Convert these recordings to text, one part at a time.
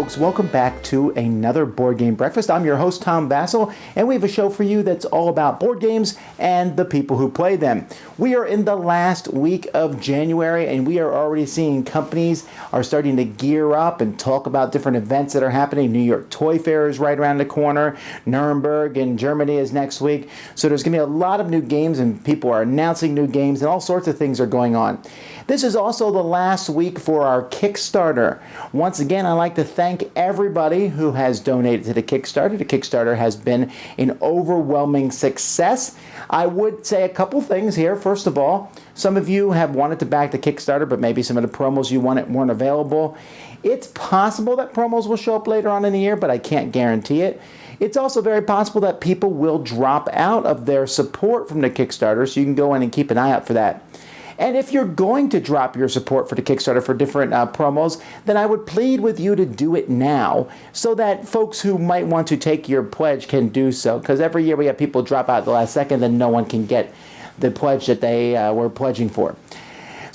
folks, welcome back to another Board Game Breakfast. I'm your host, Tom Vasel, and we have a show for you that's all about board games and the people who play them. We are in the last week of January, and we are already seeing companies are starting to gear up and talk about different events that are happening. New York Toy Fair is right around the corner. Nuremberg in Germany is next week. So there's going to be a lot of new games, and people are announcing new games, and all sorts of things are going on. This is also the last week for our Kickstarter. Once again, I'd like to thank everybody who has donated to the Kickstarter. The Kickstarter has been an overwhelming success. I would say a couple things here. First of all, some of you have wanted to back the Kickstarter, but maybe some of the promos you wanted weren't available. It's possible that promos will show up later on in the year, but I can't guarantee it. It's also very possible that people will drop out of their support from the Kickstarter, so you can go in and keep an eye out for that. And if you're going to drop your support for the Kickstarter for different promos, then I would plead with you to do it now so that folks who might want to take your pledge can do so. Because every year we have people drop out at the last second, then no one can get the pledge that they were pledging for.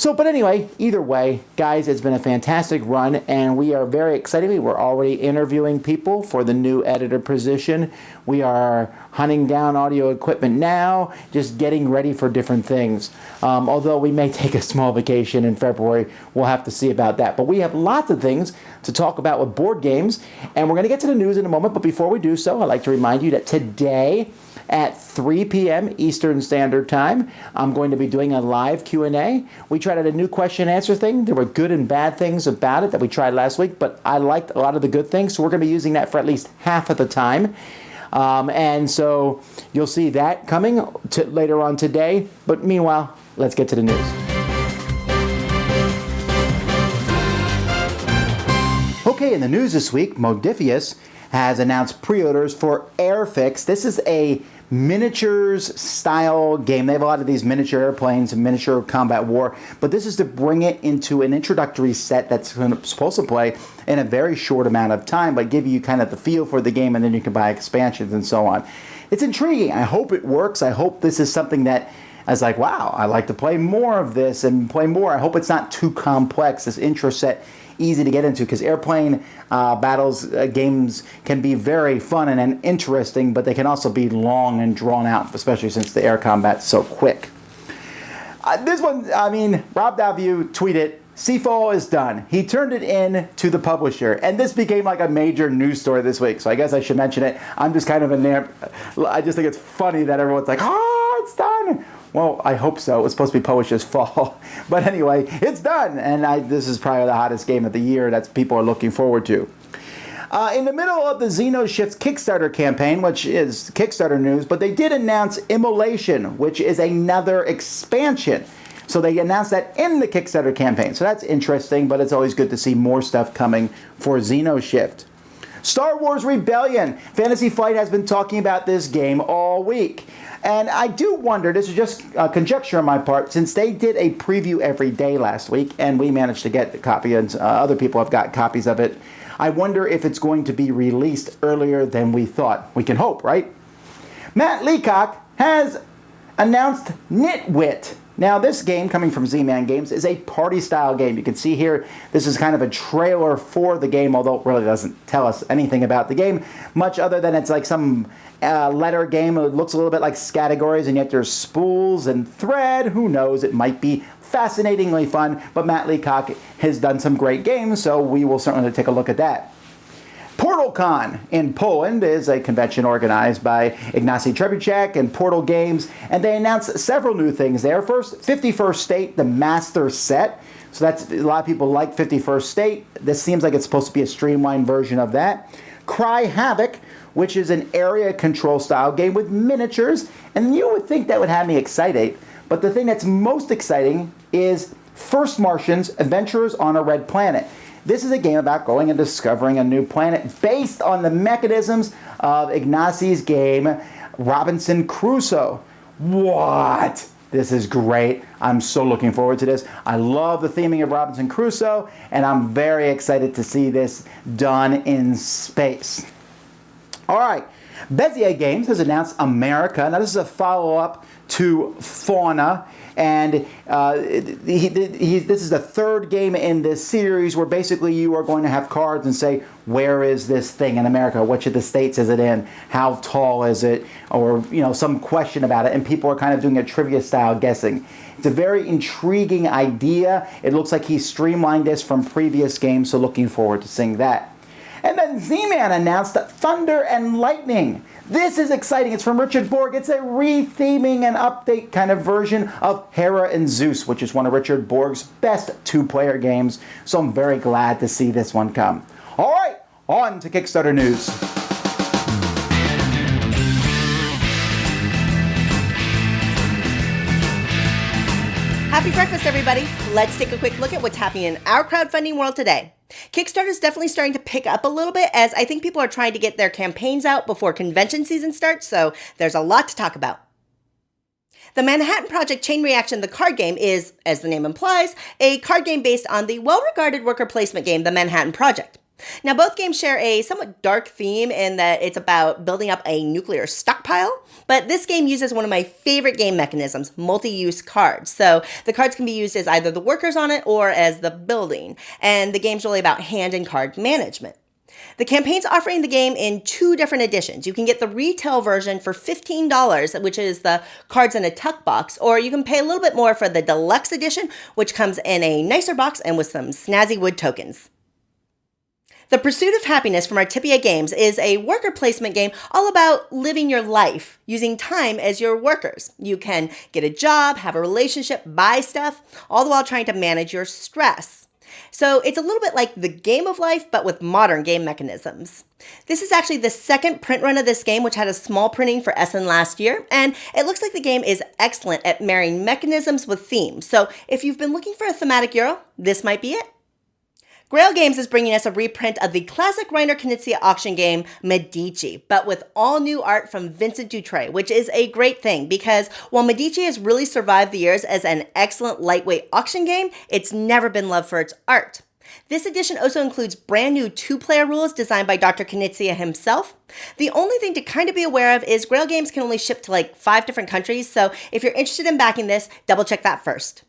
But anyway, either way, guys, it's been a fantastic run, and we are very excited. We're already interviewing people for the new editor position. We are hunting down audio equipment now, just getting ready for different things. Although we may take a small vacation in February, we'll have to see about that. But we have lots of things to talk about with board games, and we're going to get to the news in a moment. But before we do so, I'd like to remind you that today, at 3 p.m. Eastern Standard Time, I'm going to be doing a live Q&A. We tried out a new question and answer thing. There were good and bad things about it that we tried last week, but I liked a lot of the good things, so we're going to be using that for at least half of the time. And so you'll see that coming later on today. But meanwhile, let's get to the news. Okay, in the news this week, Modiphius has announced pre-orders for Airfix. This is a miniatures style game. They have a lot of these miniature airplanes and miniature combat war, but this is to bring it into an introductory set that's supposed to play in a very short amount of time, but give you kind of the feel for the game, and then you can buy expansions and so on. It's intriguing. I hope it works. I hope this is something that I was like, wow, I'd like to play more of this and play more. I hope it's not too complex, this intro set, easy to get into, because airplane battles games can be very fun and interesting, but they can also be long and drawn out, especially since the air combat's so quick. This one, Rob Dalview tweeted, Seafall is done. He turned it in to the publisher, and this became like a major news story this week, so I guess I should mention it. I'm just kind of in there. I just think it's funny that everyone's like, oh, it's done. Well, I hope so. It was supposed to be published this fall. But anyway, it's done. And this is probably the hottest game of the year that people are looking forward to. In the middle of the Xenoshift's Kickstarter campaign, which is Kickstarter news, but they did announce Immolation, which is another expansion. So they announced that in the Kickstarter campaign. So that's interesting, but it's always good to see more stuff coming for Xenoshift. Star Wars Rebellion. Fantasy Flight has been talking about this game all week. And I do wonder, this is just conjecture on my part, since they did a preview every day last week, and we managed to get a copy, and other people have got copies of it, I wonder if it's going to be released earlier than we thought. We can hope, right? Matt Leacock has announced Nitwit. Now, this game, coming from Z-Man Games, is a party-style game. You can see here, this is kind of a trailer for the game, although it really doesn't tell us anything about the game, much other than it's like some letter game. It looks a little bit like categories, and yet there's spools and thread. Who knows? It might be fascinatingly fun, but Matt Leacock has done some great games, so we will certainly take a look at that. PortalCon in Poland is a convention organized by Ignacy Trebuchek and Portal Games, and they announced several new things there. First, 51st State, the Master Set. So that's, a lot of people like 51st State. This seems like it's supposed to be a streamlined version of that. Cry Havoc, which is an area control style game with miniatures, and you would think that would have me excited, but the thing that's most exciting is First Martians, Adventurers on a Red Planet. This is a game about going and discovering a new planet based on the mechanisms of Ignacy's game, Robinson Crusoe. What? This is great. I'm so looking forward to this. I love the theming of Robinson Crusoe, and I'm very excited to see this done in space. All right. Bezier Games has announced America. Now, this is a follow-up to Fauna, and this is the third game in this series where basically you are going to have cards and say, where is this thing in America? Which of the states is it in? How tall is it? Or, some question about it, and people are kind of doing a trivia-style guessing. It's a very intriguing idea. It looks like he streamlined this from previous games, so looking forward to seeing that. And then Z-Man announced Thunder and Lightning. This is exciting. It's from Richard Borg. It's a retheming and update kind of version of Hera and Zeus, which is one of Richard Borg's best two-player games. So I'm very glad to see this one come. All right, on to Kickstarter news. Happy breakfast, everybody. Let's take a quick look at what's happening in our crowdfunding world today. Kickstarter is definitely starting to pick up a little bit as I think people are trying to get their campaigns out before convention season starts, so there's a lot to talk about. The Manhattan Project Chain Reaction, the card game, is, as the name implies, a card game based on the well-regarded worker placement game, the Manhattan Project. Now, both games share a somewhat dark theme in that it's about building up a nuclear stockpile, but this game uses one of my favorite game mechanisms, multi-use cards. So the cards can be used as either the workers on it or as the building, and the game's really about hand and card management. The campaign's offering the game in 2 different editions. You can get the retail version for $15, which is the cards in a tuck box, or you can pay a little bit more for the deluxe edition, which comes in a nicer box and with some snazzy wood tokens. The Pursuit of Happiness from Whitleypedia Games is a worker placement game all about living your life, using time as your workers. You can get a job, have a relationship, buy stuff, all the while trying to manage your stress. So it's a little bit like the game of life, but with modern game mechanisms. This is actually the second print run of this game, which had a small printing for Essen last year, and it looks like the game is excellent at marrying mechanisms with themes. So if you've been looking for a thematic Euro, this might be it. Grail Games is bringing us a reprint of the classic Reiner Knizia auction game Medici, but with all new art from Vincent Dutray, which is a great thing because while Medici has really survived the years as an excellent lightweight auction game, it's never been loved for its art. This edition also includes brand new 2-player rules designed by Dr. Knizia himself. The only thing to kind of be aware of is Grail Games can only ship to like 5 different countries, so if you're interested in backing this, double check that first.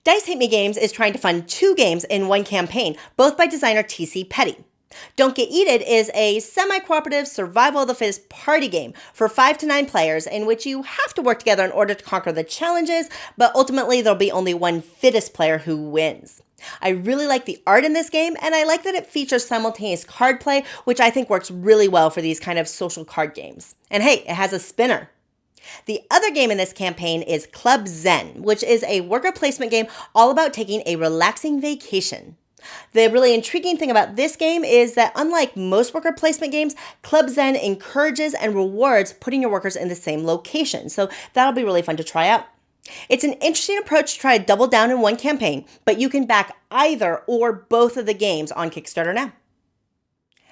Dice Hate Me Games is trying to fund 2 games in one campaign, both by designer T.C. Petty. Don't Get Eated is a semi-cooperative survival of the fittest party game for 5 to 9 players in which you have to work together in order to conquer the challenges, but ultimately there'll be only one fittest player who wins. I really like the art in this game, and I like that it features simultaneous card play, which I think works really well for these kind of social card games. And hey, it has a spinner. The other game in this campaign is Club Zen, which is a worker placement game all about taking a relaxing vacation. The really intriguing thing about this game is that unlike most worker placement games, Club Zen encourages and rewards putting your workers in the same location, so that'll be really fun to try out. It's an interesting approach to try to double down in one campaign, but you can back either or both of the games on Kickstarter now.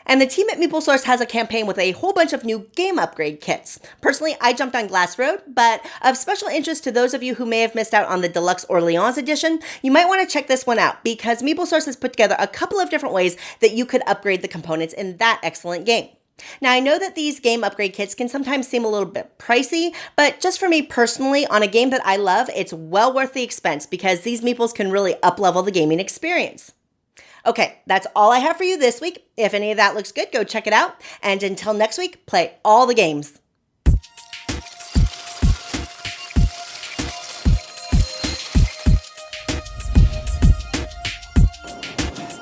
And the team at MeepleSource has a campaign with a whole bunch of new game upgrade kits. Personally, I jumped on Glass Road, but of special interest to those of you who may have missed out on the Deluxe Orleans edition, you might want to check this one out because MeepleSource has put together a couple of different ways that you could upgrade the components in that excellent game. Now, I know that these game upgrade kits can sometimes seem a little bit pricey, but just for me personally, on a game that I love, it's well worth the expense because these meeples can really up-level the gaming experience. Okay, that's all I have for you this week. If any of that looks good, go check it out. And until next week, play all the games.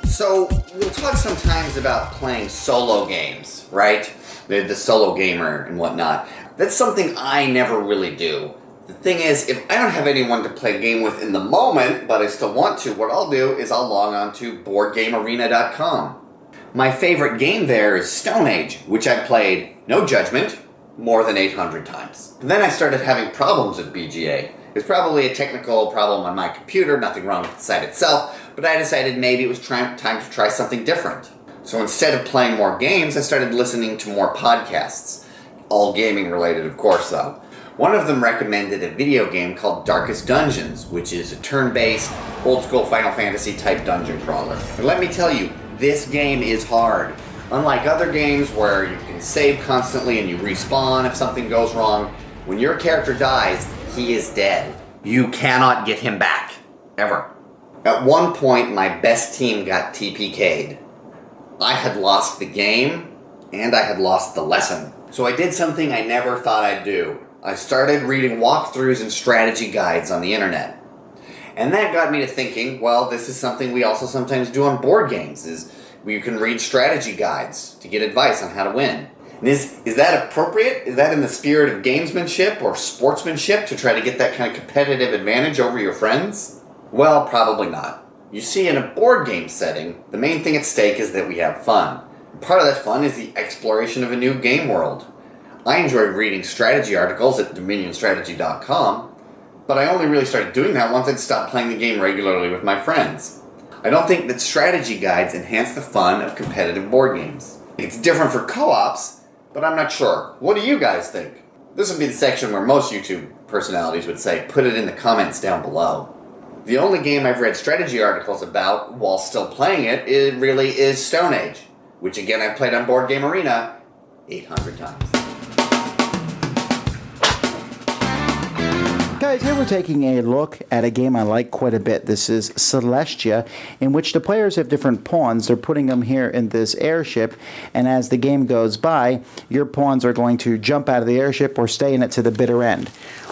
So, we'll talk sometimes about playing solo games, right? The solo gamer and whatnot. That's something I never really do. The thing is, if I don't have anyone to play a game with in the moment, but I still want to, what I'll do is I'll log on to BoardGameArena.com. My favorite game there is Stone Age, which I've played, no judgment, more than 800 times. And then I started having problems with BGA. It's probably a technical problem on my computer, nothing wrong with the site itself, but I decided maybe it was time to try something different. So instead of playing more games, I started listening to more podcasts. All gaming related, of course, though. One of them recommended a video game called Darkest Dungeons, which is a turn-based, old-school Final Fantasy-type dungeon crawler. And let me tell you, this game is hard. Unlike other games where you can can save constantly and you respawn if something goes wrong. When your character dies, he is dead. You cannot get him back. Ever. At one point, my best team got TPK'd. I had lost the game, and I had lost the lesson. So I did something I never thought I'd do. I started reading walkthroughs and strategy guides on the internet. And that got me to thinking, well, this is something we also sometimes do on board games, is you can read strategy guides to get advice on how to win. And is that appropriate? Is that in the spirit of gamesmanship or sportsmanship to try to get that kind of competitive advantage over your friends? Well, probably not. You see, in a board game setting, the main thing at stake is that we have fun. Part of that fun is the exploration of a new game world. I enjoyed reading strategy articles at dominionstrategy.com, but I only really started doing that once I'd stopped playing the game regularly with my friends. I don't think that strategy guides enhance the fun of competitive board games. It's different for co-ops, but I'm not sure. What do you guys think? This would be the section where most YouTube personalities would say, put it in the comments down below. The only game I've read strategy articles about while still playing it really is Stone Age, which again I've played on Board Game Arena 800 times. Guys, here we're taking a look at a game I like quite a bit. This is Celestia, in which the players have different pawns. They're putting them here in this airship, and as the game goes by, your pawns are going to jump out of the airship or stay in it to the bitter end.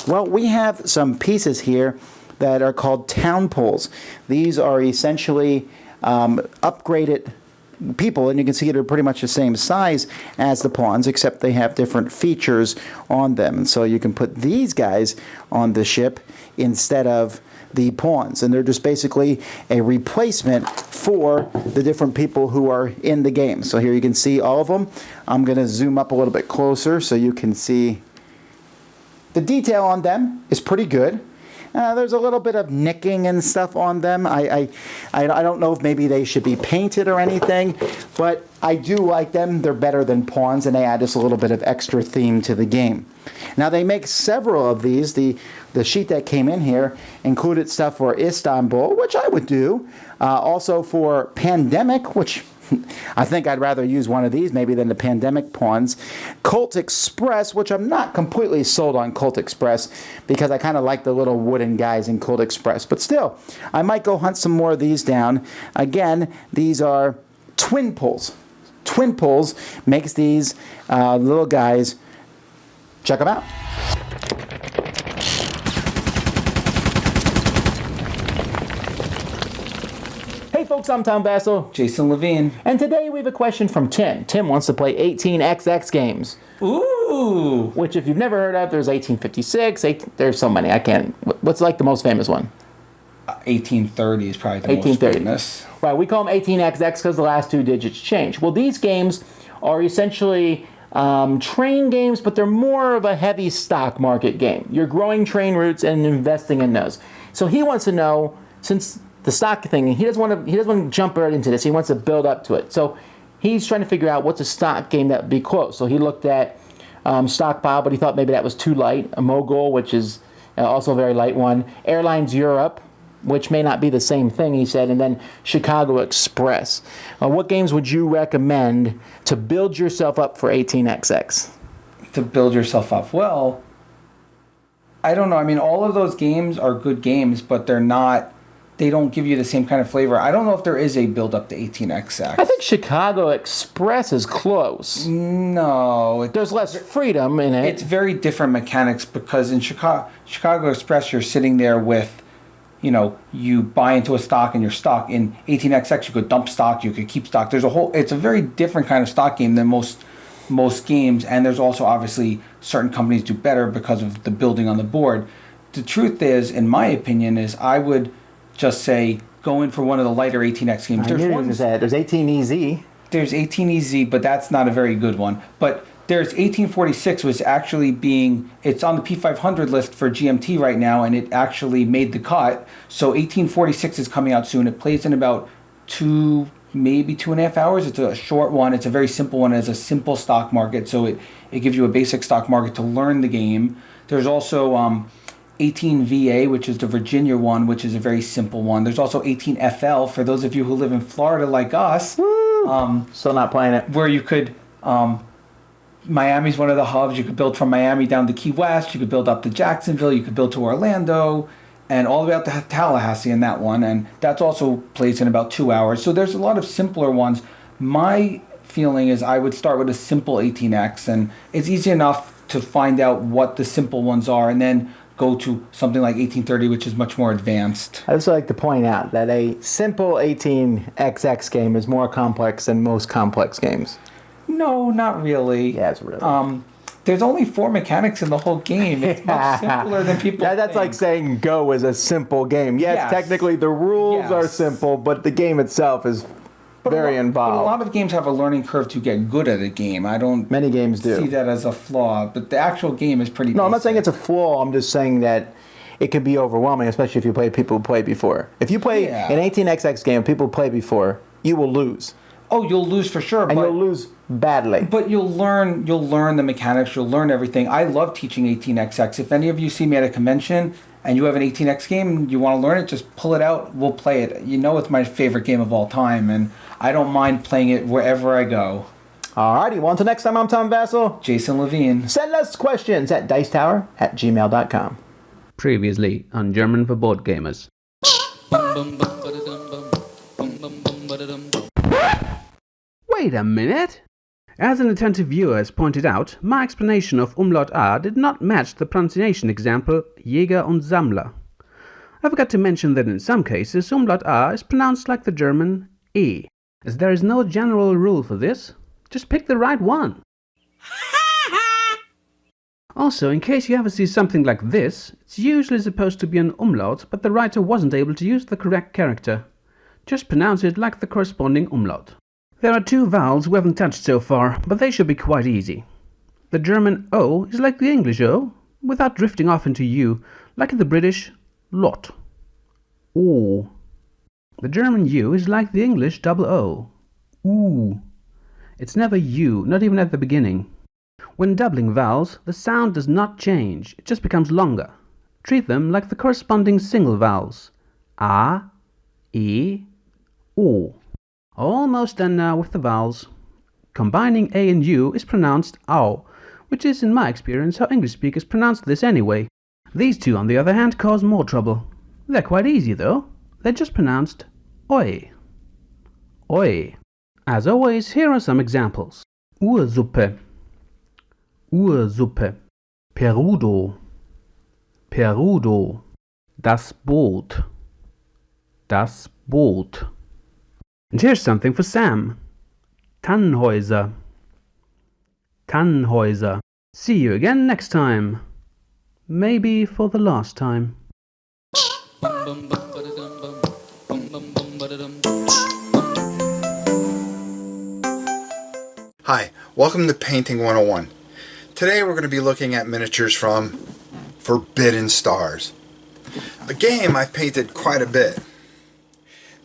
Well, we have some pieces here that are called town poles. These are essentially upgraded people, and you can see they're pretty much the same size as the pawns, except they have different features on them. And so you can put these guys on the ship instead of the pawns, and they're just basically a replacement for the different people who are in the game. So here you can see all of them. I'm going to zoom up a little bit closer so you can see the detail on them is pretty good. There's a little bit of nicking and stuff on them. I don't know if maybe they should be painted or anything, but I do like them. They're better than pawns, and they add just a little bit of extra theme to the game. Now, they make several of these. The sheet that came in here included stuff for Istanbul, which I would do. Also for Pandemic, which I think I'd rather use one of these maybe than the Pandemic pawns. Colt Express, which I'm not completely sold on Colt Express because I kind of like the little wooden guys in Colt Express. But still, I might go hunt some more of these down. Again, these are twin poles. Twin poles makes these little guys. Check them out. Hey folks, I'm Tom Vasel. Jason Levine. And today we have a question from Tim. Tim wants to play 18XX games. Ooh! Which, if you've never heard of, there's 1856, there's so many, I can't. What's like the most famous one? 1830 is probably the most famous. Right, we call them 18XX because the last two digits change. Well, these games are essentially train games, but they're more of a heavy stock market game. You're growing train routes and investing in those. So he wants to know, since the stock thing, he doesn't want to jump right into this. He wants to build up to it. So he's trying to figure out what's a stock game that would be close. So he looked at Stockpile, but he thought maybe that was too light. A Mogul, which is also a very light one. Airlines Europe, which may not be the same thing, he said. And then Chicago Express. What games would you recommend to build yourself up for 18XX? To build yourself up? Well, I don't know. I mean, all of those games are good games, but they don't give you the same kind of flavor. I don't know if there is a build-up to 18XX. I think Chicago Express is close. No. There's less freedom in it. It's very different mechanics because in Chicago Express, you're sitting there with, you buy into a stock and you're stuck. In 18XX, you could dump stock, you could keep stock. It's a very different kind of stock game than most games, and there's also obviously certain companies do better because of the building on the board. The truth is, in my opinion, is I would just say go in for one of the lighter 18X games. There's 18EZ. There's 18EZ, but that's not a very good one. But there's 1846, which actually it's on the P500 list for GMT right now, and it actually made the cut. So 1846 is coming out soon. It plays in about maybe 2.5 hours. It's a short one. It's a very simple one. It has a simple stock market, so it gives you a basic stock market to learn the game. There's also 18VA, which is the Virginia one, which is a very simple one. There's also 18FL for those of you who live in Florida like us. Still not playing it. Where you could Miami's one of the hubs. You could build from Miami down to Key West. You could build up to Jacksonville. You could build to Orlando, and all the way out to Tallahassee in that one. And that's also plays in about 2 hours. So there's a lot of simpler ones. My feeling is I would start with a simple 18X, and it's easy enough to find out what the simple ones are, and then go to something like 1830, which is much more advanced. I also like to point out that a simple 18XX game is more complex than most complex games. No, not really. Yeah, it's really. There's only 4 mechanics in the whole game. It's much simpler than people That's think. like saying Go is a simple game. Yes, technically the rules are simple, but the game itself is very involved. But a lot of games have a learning curve to get good at a game. I don't Many games do. see that as a flaw, but the actual game is pretty No, I'm not basic. saying it's a flaw. I'm just saying that it could be overwhelming, especially if you play people who played before. If you play an 18XX game people played before, you will lose. Oh, you'll lose for sure. And you'll lose badly. But you'll learn the mechanics, you'll learn everything. I love teaching 18XX. If any of you see me at a convention and you have an 18X game and you want to learn it, just pull it out, we'll play it. You know it's my favorite game of all time, and I don't mind playing it wherever I go. Alrighty, well, until next time, I'm Tom Vasel. Jason Levine. Send us questions at dicetower@gmail.com. Previously on German for Board Gamers. Wait a minute! As an attentive viewer has pointed out, my explanation of Umlaut A did not match the pronunciation example Jäger und Sammler. I forgot to mention that in some cases Umlaut A is pronounced like the German E. As there is no general rule for this, just pick the right one. Also, in case you ever see something like this, it's usually supposed to be an umlaut, but the writer wasn't able to use the correct character. Just pronounce it like the corresponding umlaut. There are 2 vowels we haven't touched so far, but they should be quite easy. The German O is like the English O, without drifting off into U, like in the British lot. O. The German U is like the English double O. Oo. It's never U, not even at the beginning. When doubling vowels, the sound does not change, it just becomes longer. Treat them like the corresponding single vowels. A, E, O. Almost done now with the vowels. Combining A and U is pronounced AU, which is in my experience how English speakers pronounce this anyway. These 2 on the other hand cause more trouble. They're quite easy though. They're just pronounced Oi. Oi. As always, here are some examples. Ursuppe. Ursuppe. Perudo. Perudo. Das Boot. Das Boot. And here's something for Sam. Tannhäuser. Tannhäuser. See you again next time. Maybe for the last time. Hi, welcome to Painting 101. Today we're going to be looking at miniatures from Forbidden Stars, a game I've painted quite a bit.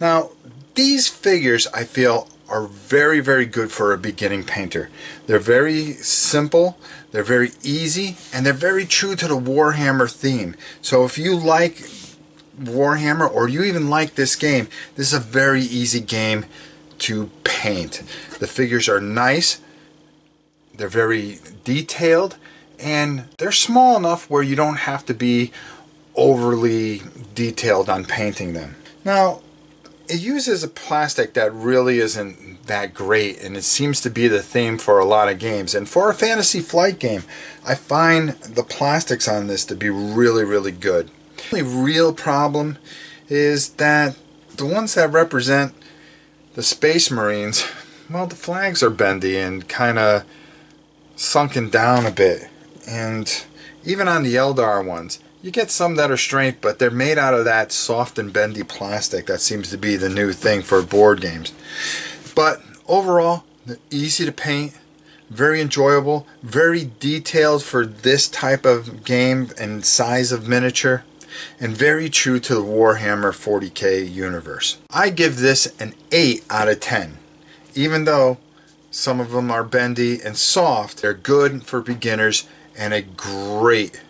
Now, these figures I feel are very, very good for a beginning painter. They're very simple, they're very easy, and they're very true to the Warhammer theme. So if you like Warhammer, or you even like this game, this is a very easy game to paint. The figures are nice, they're very detailed, and they're small enough where you don't have to be overly detailed on painting them. Now, it uses a plastic that really isn't that great, and it seems to be the theme for a lot of games. And for a fantasy flight game, I find the plastics on this to be really, really good. The only real problem is that the ones that represent the Space Marines, well, the flags are bendy and kind of sunken down a bit. And even on the Eldar ones, you get some that are straight, but they're made out of that soft and bendy plastic that seems to be the new thing for board games. But overall, they're easy to paint, very enjoyable, very detailed for this type of game and size of miniature, and very true to the Warhammer 40k universe. I give this an 8 out of 10. Even though some of them are bendy and soft, they're good for beginners and a great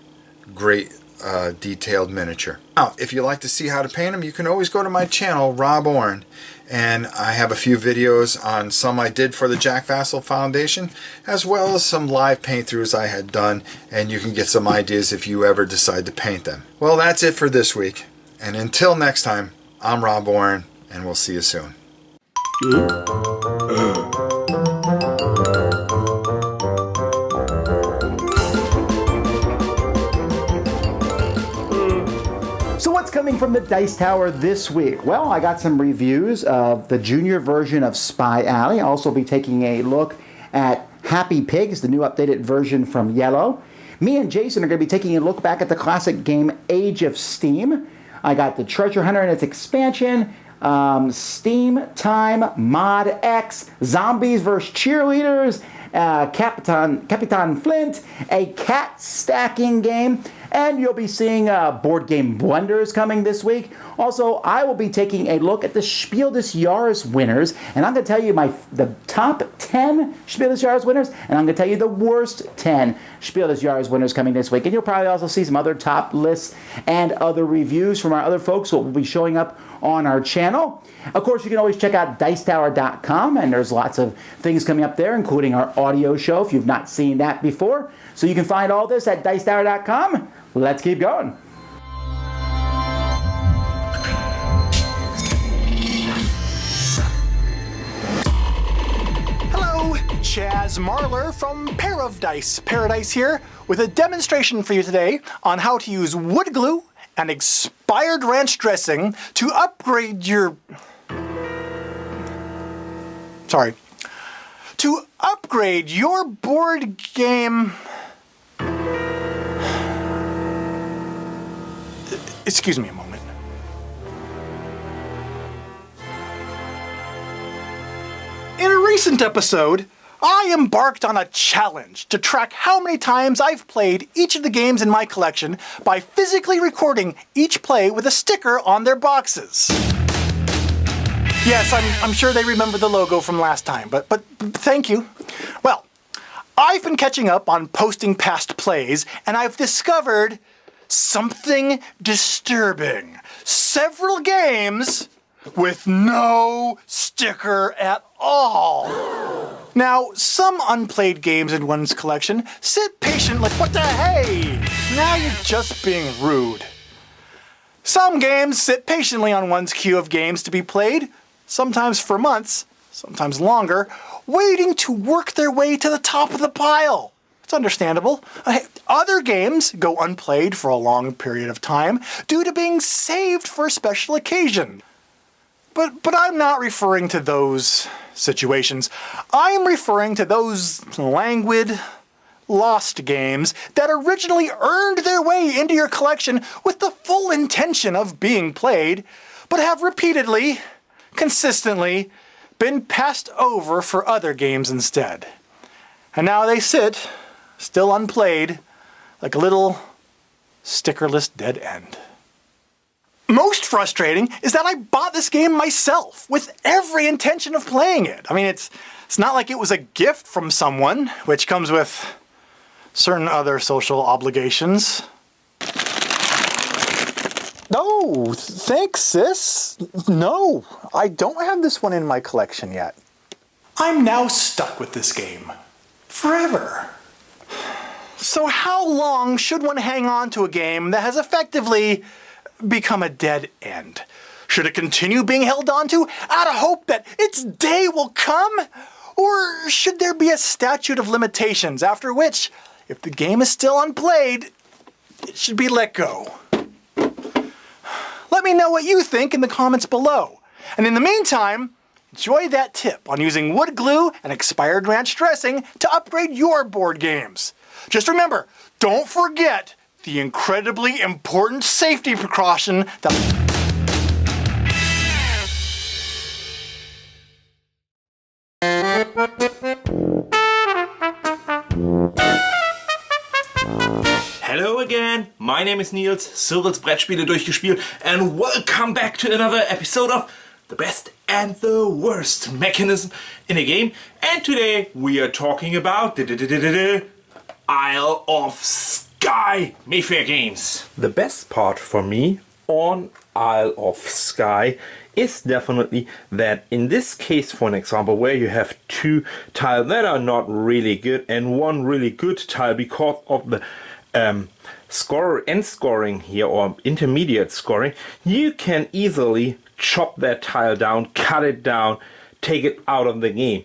detailed miniature. Now, if you like to see how to paint them, you can always go to my channel, Rob Oren, and I have a few videos on some I did for the Jack Vasel Foundation, as well as some live paint-throughs I had done, and you can get some ideas if you ever decide to paint them. Well, that's it for this week, and until next time, I'm Rob Oren, and we'll see you soon. So what's coming from the Dice Tower this week? Well, I got some reviews of the junior version of Spy Alley. I'll also be taking a look at Happy Pigs, the new updated version from Yellow. Me and Jason are going to be taking a look back at the classic game Age of Steam. I got the Treasure Hunter and its expansion, Steam Time, Mod X, Zombies vs. Cheerleaders, Capitan Flint, a cat stacking game, and you'll be seeing board game blunders coming this week. Also, I will be taking a look at the Spiel des Jahres winners, and I'm going to tell you the top 10 Spiel des Jahres winners, and I'm going to tell you the worst 10 Spiel des Jahres winners coming this week. And you'll probably also see some other top lists and other reviews from our other folks who will be showing up on our channel. Of course, you can always check out Dicetower.com, and there's lots of things coming up there, including our audio show if you've not seen that before. So you can find all this at Dicetower.com. Let's keep going. Hello, Chaz Marler from Pair of Dice Paradise here with a demonstration for you today on how to use wood glue and expired ranch dressing to upgrade your... To upgrade your board game... Excuse me a moment. In a recent episode, I embarked on a challenge to track how many times I've played each of the games in my collection by physically recording each play with a sticker on their boxes. Yes, I'm sure they remember the logo from last time, but thank you. Well, I've been catching up on posting past plays, and I've discovered something disturbing. Several games with no sticker at all. Now, some unplayed games in one's collection sit patient like, what the hey? Now you're just being rude. Some games sit patiently on one's queue of games to be played, sometimes for months, sometimes longer, waiting to work their way to the top of the pile. It's understandable. Other games go unplayed for a long period of time due to being saved for a special occasion. But I'm not referring to those situations. I'm referring to those languid, lost games that originally earned their way into your collection with the full intention of being played, but have repeatedly, consistently, been passed over for other games instead. And now they sit, still unplayed, like a little stickerless dead end. Most frustrating is that I bought this game myself with every intention of playing it. I mean, it's not like it was a gift from someone, which comes with certain other social obligations. No, thanks, sis. No, I don't have this one in my collection yet. I'm now stuck with this game. Forever. So how long should one hang on to a game that has effectively become a dead end? Should it continue being held on to out of hope that its day will come? Or should there be a statute of limitations after which, if the game is still unplayed, it should be let go? Let me know what you think in the comments below. And in the meantime, enjoy that tip on using wood glue and expired ranch dressing to upgrade your board games. Just remember, don't forget the incredibly important safety precaution that... Hello again, my name is Niels, Cyril's Brettspiele durchgespielt, and welcome back to another episode of the best and the worst mechanism in a game. And today we are talking about Isle of Skye. by Mayfair Games. The best part for me on Isle of Skye is definitely that in this case, for an example, where you have two tiles that are not really good and one really good tile because of the scoring here, or intermediate scoring, you can easily chop that tile down, cut it down, take it out of the game.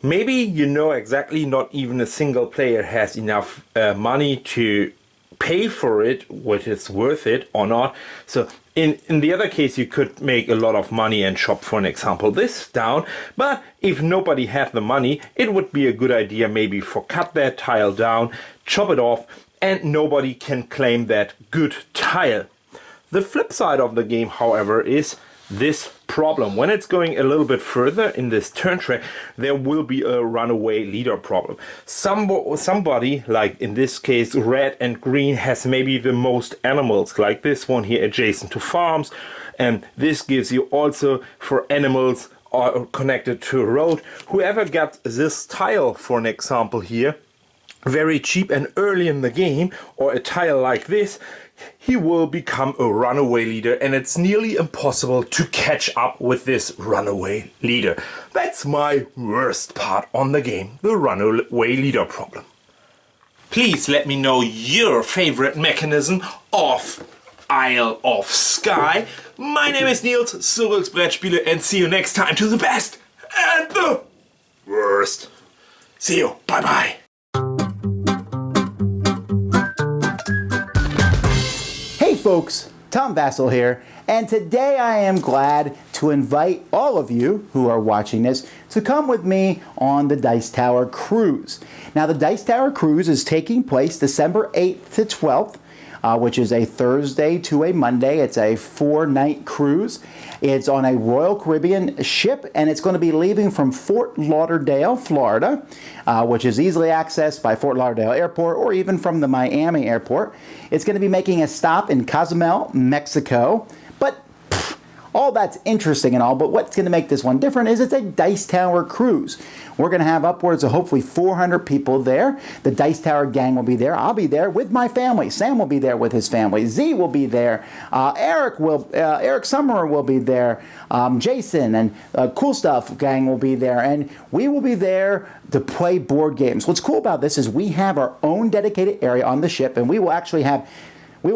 Maybe you know exactly not even a single player has enough money to pay for it, which is worth it or not. So in the other case, you could make a lot of money and chop, for an example, this down. But if nobody has the money, it would be a good idea maybe for cut that tile down, chop it off, and nobody can claim that good tile. The flip side of the game, however, is this problem. When it's going a little bit further in this turn track, there will be a runaway leader problem. Somebody, like in this case red and green, has maybe the most animals, like this one here adjacent to farms, and this gives you also for animals connected to a road. Whoever gets this tile, for an example here, very cheap and early in the game, or a tile like this, he will become a runaway leader, and it's nearly impossible to catch up with this runaway leader. That's my worst part on the game, the runaway leader problem. Please let me know your favorite mechanism of Isle of Skye. My name is Niels, Cyrils Brettspiele, and see you next time to the best and the worst. See you, bye bye. Hey folks, Tom Vasel here, and today I am glad to invite all of you who are watching this to come with me on the Dice Tower Cruise. Now the Dice Tower Cruise is taking place December 8th to 12th, which is a Thursday to a Monday. It's a 4-night cruise. It's on a Royal Caribbean ship, and it's going to be leaving from Fort Lauderdale, Florida, which is easily accessed by Fort Lauderdale Airport or even from the Miami Airport. It's going to be making a stop in Cozumel, Mexico. But all that's interesting and all, but what's going to make this one different is it's a Dice Tower Cruise. We're going to have upwards of hopefully 400 people there. The Dice Tower gang will be there. I'll be there with my family. Sam will be there with his family. Z will be there. Eric Summerer will be there. Jason and Cool Stuff gang will be there. And we will be there to play board games. What's cool about this is we have our own dedicated area on the ship, and we will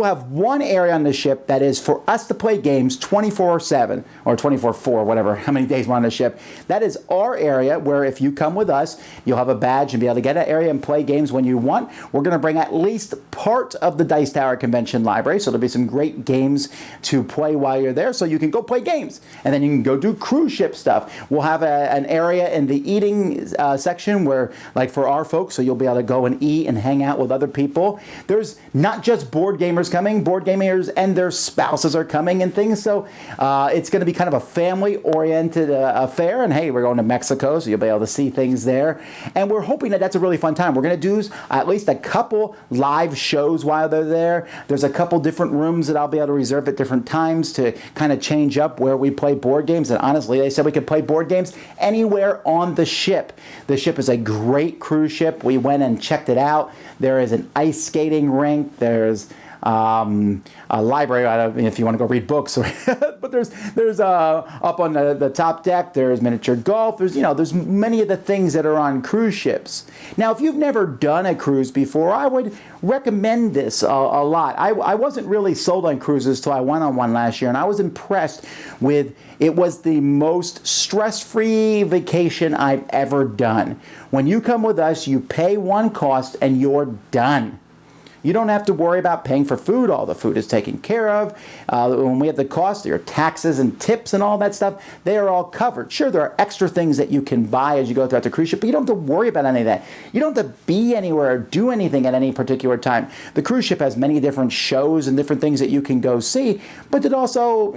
have one area on the ship that is for us to play games 24/7 or 24/4, whatever, how many days we're on the ship. That is our area where if you come with us, you'll have a badge and be able to get an area and play games when you want. We're going to bring at least part of the Dice Tower Convention Library, so there'll be some great games to play while you're there, so you can go play games. And then you can go do cruise ship stuff. We'll have an area in the eating section where, like for our folks, so you'll be able to go and eat and hang out with other people. There's not just board gamers coming, board gamers and their spouses are coming and things, so it's going to be kind of a family-oriented affair. And hey, we're going to Mexico, so you'll be able to see things there, and we're hoping that that's a really fun time. We're going to do at least a couple live shows while they're there. There's a couple different rooms that I'll be able to reserve at different times to kind of change up where we play board games, and honestly, they said we could play board games anywhere on the ship. The ship is a great cruise ship. We went and checked it out. There is an ice skating rink. There's a library, I don't know if you want to go read books, but there's up on the top deck, there's miniature golf, there's many of the things that are on cruise ships. Now, if you've never done a cruise before, I would recommend this a lot. I wasn't really sold on cruises till I went on one last year, and I was impressed with it. Was the most stress-free vacation I've ever done. When you come with us, you pay one cost and you're done. You don't have to worry about paying for food. All the food is taken care of. When we have the cost, your taxes and tips and all that stuff, they are all covered. Sure, there are extra things that you can buy as you go throughout the cruise ship, but you don't have to worry about any of that. You don't have to be anywhere or do anything at any particular time. The cruise ship has many different shows and different things that you can go see, but it also,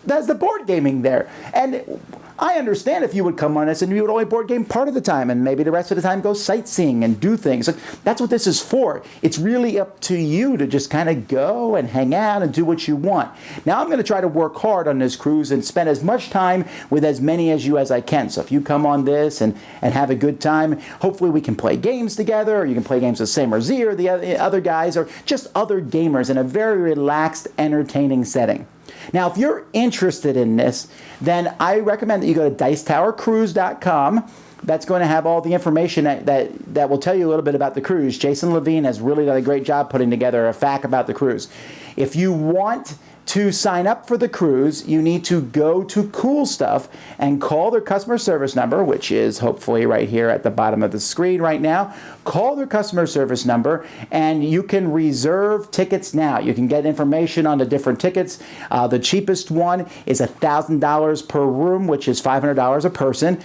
there's the board gaming there. And I understand if you would come on this and you would only board game part of the time and maybe the rest of the time go sightseeing and do things. That's what this is for. It's really up to you to just kind of go and hang out and do what you want. Now I'm going to try to work hard on this cruise and spend as much time with as many as you as I can. So if you come on this and have a good time, hopefully we can play games together, or you can play games with Sam or Z or the other guys, or just other gamers in a very relaxed, entertaining setting. Now, if you're interested in this, then I recommend that you go to dicetowercruise.com. That's going to have all the information that will tell you a little bit about the cruise. Jason Levine has really done a great job putting together a fact about the cruise. If you want to sign up for the cruise, you need to go to Cool Stuff and call their customer service number, which is hopefully right here at the bottom of the screen right now. Call their customer service number and you can reserve tickets now. You can get information on the different tickets. The cheapest one is $1,000 per room, which is $500 a person,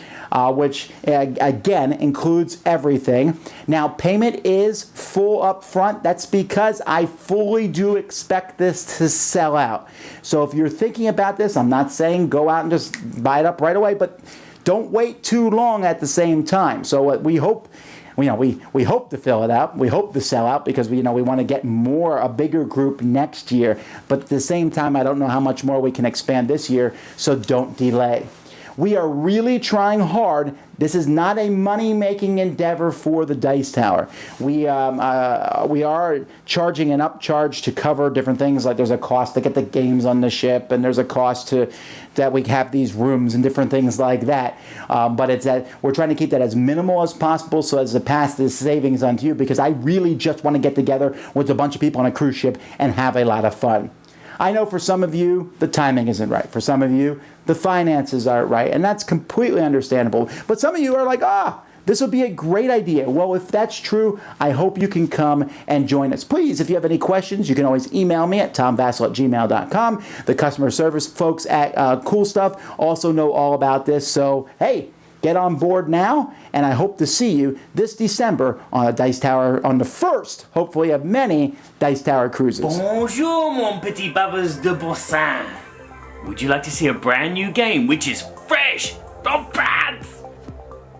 which again includes everything. Now, payment is full up front. That's because I fully do expect this to sell out. So if you're thinking about this, I'm not saying go out and just buy it up right away, but don't wait too long at the same time. So we hope, we hope to fill it out. We hope to sell out because we want to get a bigger group next year. But at the same time, I don't know how much more we can expand this year, so don't delay. We are really trying hard. This is not a money-making endeavor for the Dice Tower. We are charging an upcharge to cover different things, like there's a cost to get the games on the ship, and there's a cost that we have these rooms and different things like that. But it's that we're trying to keep that as minimal as possible so as to pass this savings on to you, because I really just want to get together with a bunch of people on a cruise ship and have a lot of fun. I know for some of you, the timing isn't right. For some of you, the finances aren't right, and that's completely understandable. But some of you are like, this would be a great idea. Well, if that's true, I hope you can come and join us. Please, if you have any questions, you can always email me at tomvasel@gmail.com. The customer service folks at Cool Stuff also know all about this. So, hey, get on board now, and I hope to see you this December on a Dice Tower, on the first, hopefully, of many Dice Tower cruises. Bonjour, mon petit bavas de Bossin. Would you like to see a brand new game which is fresh? Don't pads!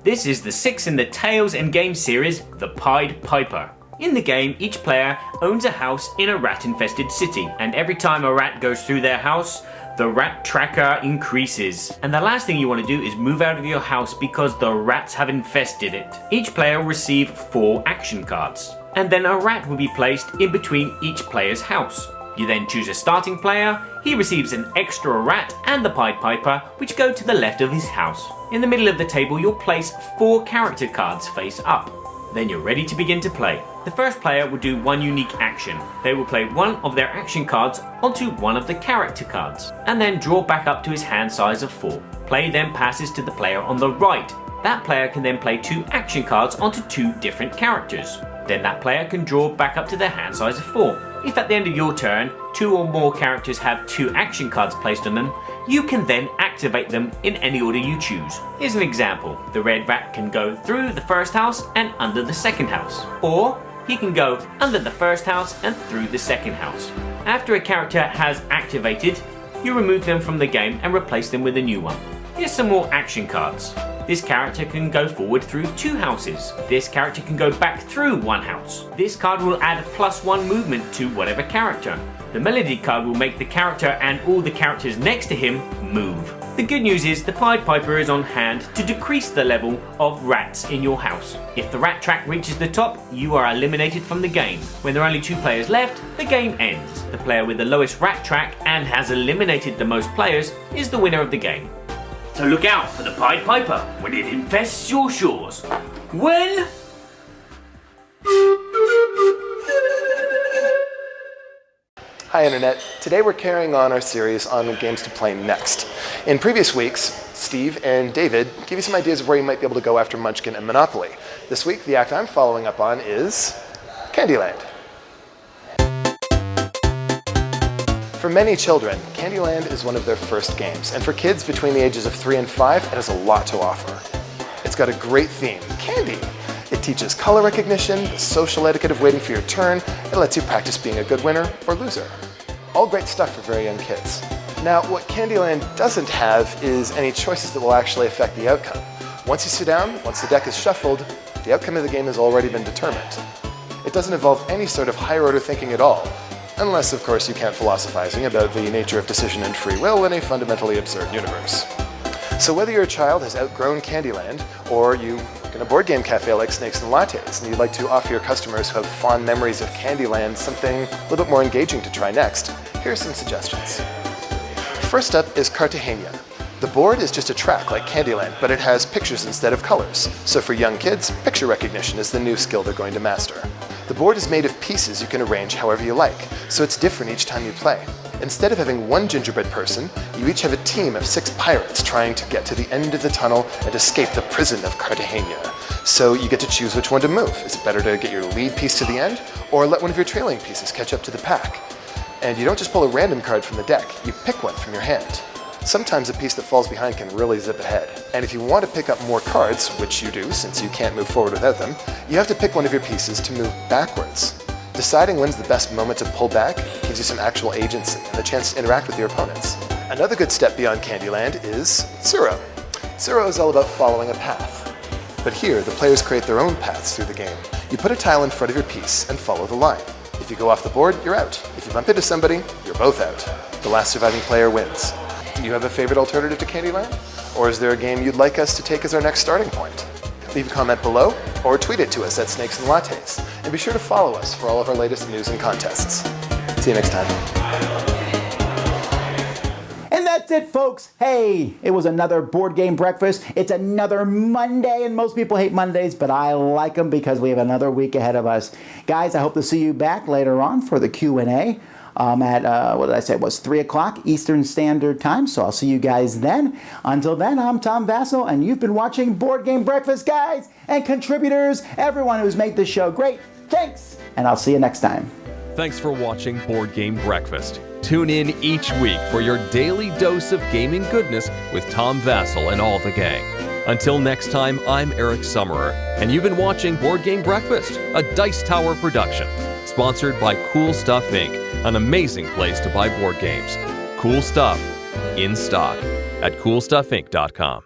This is the 6th in the Tales and Games series, The Pied Piper. In the game, each player owns a house in a rat-infested city, and every time a rat goes through their house, the rat tracker increases. And the last thing you want to do is move out of your house because the rats have infested it. Each player will receive 4 action cards, and then a rat will be placed in between each player's house. You then choose a starting player, he receives an extra rat and the Pied Piper, which go to the left of his house. In the middle of the table, you'll place 4 character cards face up. Then you're ready to begin to play. The first player will do one unique action. They will play one of their action cards onto one of the character cards, and then draw back up to his hand size of 4. Play then passes to the player on the right. That player can then play 2 action cards onto 2 different characters. Then that player can draw back up to their hand size of 4. If at the end of your turn, 2 or more characters have 2 action cards placed on them, you can then activate them in any order you choose. Here's an example. The red rat can go through the first house and under the second house. Or he can go under the first house and through the second house. After a character has activated, you remove them from the game and replace them with a new one. Here's some more action cards. This character can go forward through 2 houses. This character can go back through 1 house. This card will add +1 movement to whatever character. The melody card will make the character and all the characters next to him move. The good news is the Pied Piper is on hand to decrease the level of rats in your house. If the rat track reaches the top, you are eliminated from the game. When there are only 2 players left, the game ends. The player with the lowest rat track and has eliminated the most players is the winner of the game. So look out for the Pied Piper when it infests your shores. When... Hi Internet, today we're carrying on our series on games to play next. In previous weeks, Steve and David gave you some ideas of where you might be able to go after Munchkin and Monopoly. This week, the act I'm following up on is Candyland. For many children, Candyland is one of their first games, and for kids between the ages of 3 and 5, it has a lot to offer. It's got a great theme, candy. It teaches color recognition, the social etiquette of waiting for your turn, and lets you practice being a good winner or loser. All great stuff for very young kids. Now, what Candyland doesn't have is any choices that will actually affect the outcome. Once you sit down, once the deck is shuffled, the outcome of the game has already been determined. It doesn't involve any sort of higher order thinking at all, unless, of course, you count philosophizing about the nature of decision and free will in a fundamentally absurd universe. So whether your child has outgrown Candyland, or you work in a board game cafe like Snakes and Lattes, and you'd like to offer your customers who have fond memories of Candyland something a little bit more engaging to try next, here are some suggestions. First up is Cartagena. The board is just a track like Candyland, but it has pictures instead of colors. So for young kids, picture recognition is the new skill they're going to master. The board is made of pieces you can arrange however you like, so it's different each time you play. Instead of having one gingerbread person, you each have a team of 6 pirates trying to get to the end of the tunnel and escape the prison of Cartagena. So you get to choose which one to move. Is it better to get your lead piece to the end, or let one of your trailing pieces catch up to the pack? And you don't just pull a random card from the deck, you pick one from your hand. Sometimes a piece that falls behind can really zip ahead. And if you want to pick up more cards, which you do since you can't move forward without them, you have to pick one of your pieces to move backwards. Deciding when's the best moment to pull back gives you some actual agency and the chance to interact with your opponents. Another good step beyond Candyland is Zero. Zero is all about following a path. But here, the players create their own paths through the game. You put a tile in front of your piece and follow the line. If you go off the board, you're out. If you bump into somebody, you're both out. The last surviving player wins. Do you have a favorite alternative to Candyland? Or is there a game you'd like us to take as our next starting point? Leave a comment below or tweet it to us at Snakes and Lattes. And be sure to follow us for all of our latest news and contests. See you next time. And that's it, folks. Hey, it was another board game breakfast. It's another Monday, and most people hate Mondays, but I like them because we have another week ahead of us. Guys, I hope to see you back later on for the Q&A at, what did I say, it was 3 o'clock Eastern Standard Time, so I'll see you guys then. Until then, I'm Tom Vasel, and you've been watching Board Game Breakfast, guys, and contributors, everyone who's made this show great. Thanks, and I'll see you next time. Thanks for watching Board Game Breakfast. Tune in each week for your daily dose of gaming goodness with Tom Vasel and all the gang. Until next time, I'm Eric Summerer, and you've been watching Board Game Breakfast, a Dice Tower production, sponsored by Cool Stuff Inc., an amazing place to buy board games. Cool stuff in stock at coolstuffinc.com.